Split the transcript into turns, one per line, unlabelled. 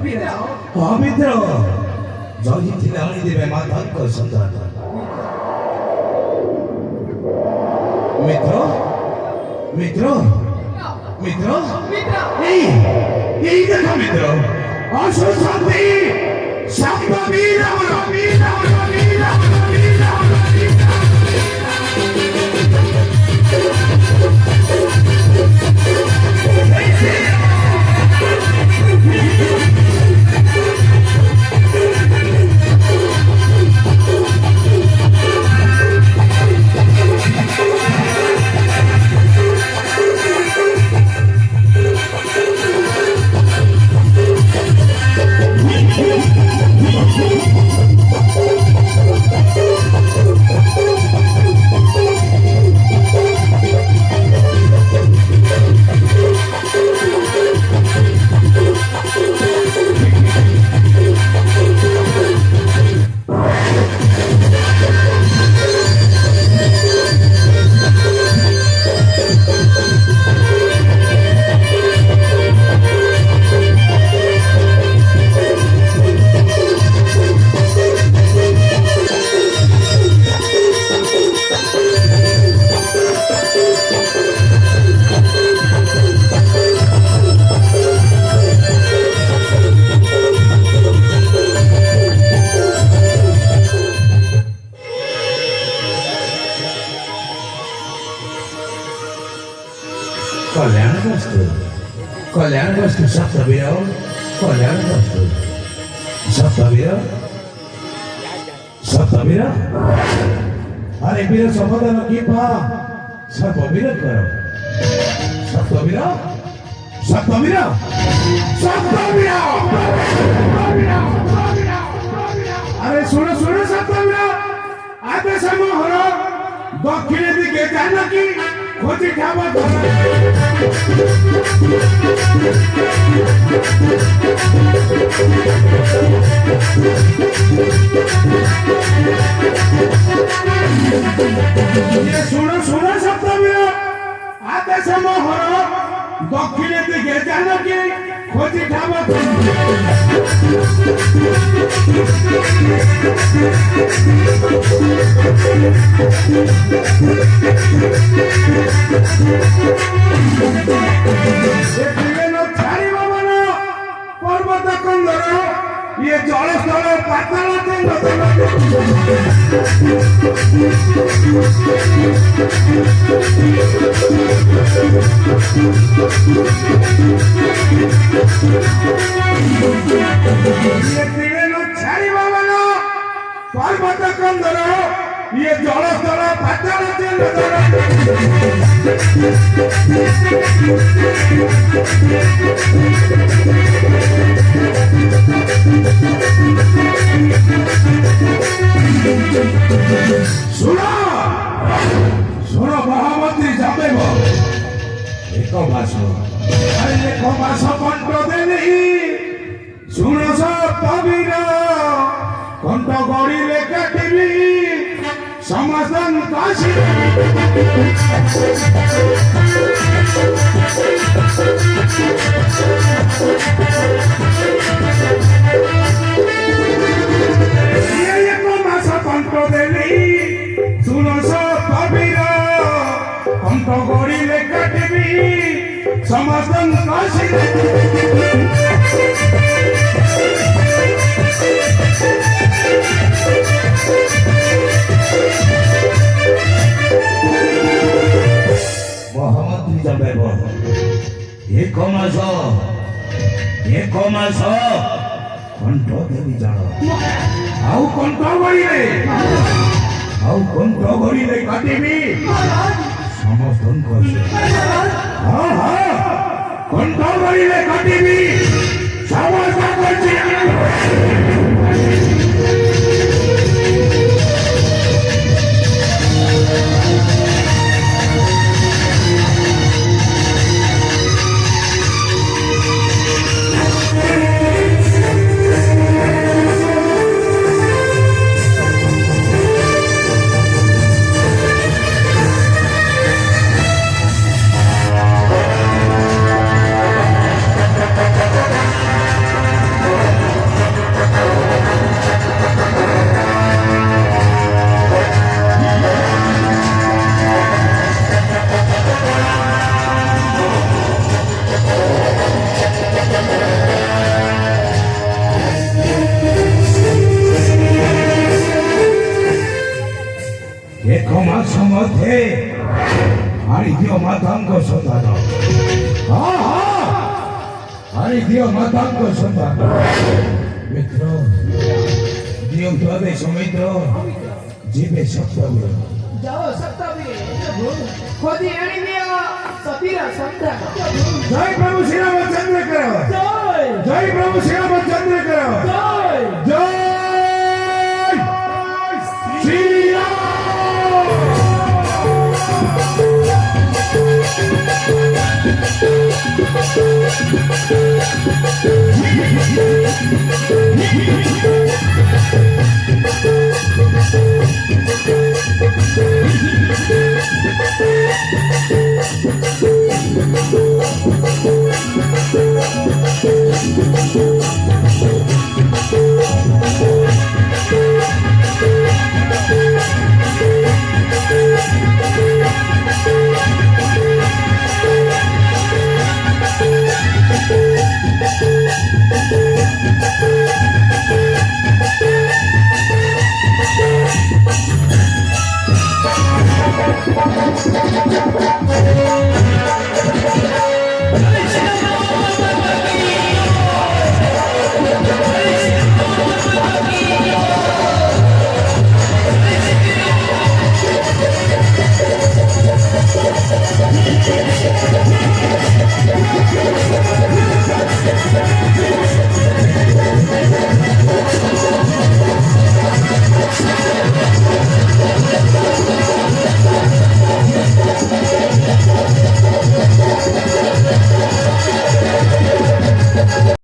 मित्र जगी थिले अनिदेवे माताको सन्तान मित्र मित्र मित्र यही देखो मित्र असो शान्ति शान्त वीर कल्याण वस्तु सप्तवीर कल्याण वस्तु सप्तवीर अरे वीर संबोधन की पा सर्ववीर करो सप्तवीर सप्तवीर सप्तवीर अरे सुनो सुनो सप्तवीर आते समय हरो दक्षिण दिखे जानकी खोजी ठावा ये सुनो सुनो सप्तवीर आते समय हरो दक्षिण दिखे जानकी खोजी ठावा पर्वत कंदर ये जल स्थल पाताल पर्वत कंदर ये जल स्थल पाताल सुनो सुनो महामंत्री जाबे एक मास अरे एक मास कंठ देनी सुनो सप्तवीर कंठ गड़िले काटिबी समस्तन काशी एक मास कंठ देनी सुनो सप्तवीर कंठ गड़िले काटिबी समस्तन काशी महामंत्री जाबे एक मास कंठ देवी जान आउ कंठ गड़िले काटिबी समस्तन काशी हाँ हाँ कंठ गड़िले काटिबी समस्त काशी कमा समथे आणि दियो मातांको संतान हा हा आणि दियो मातांको संतान मित्र दियो तोदे समित्र जीवे सप्तमी
जाओ सप्तमी खोदी आणि दिया सतीरा संतान
जय प्रभु श्री रामचंद्र करो
जय
जय प्रभु श्री रामचंद्र करो
जय
जय श्री राम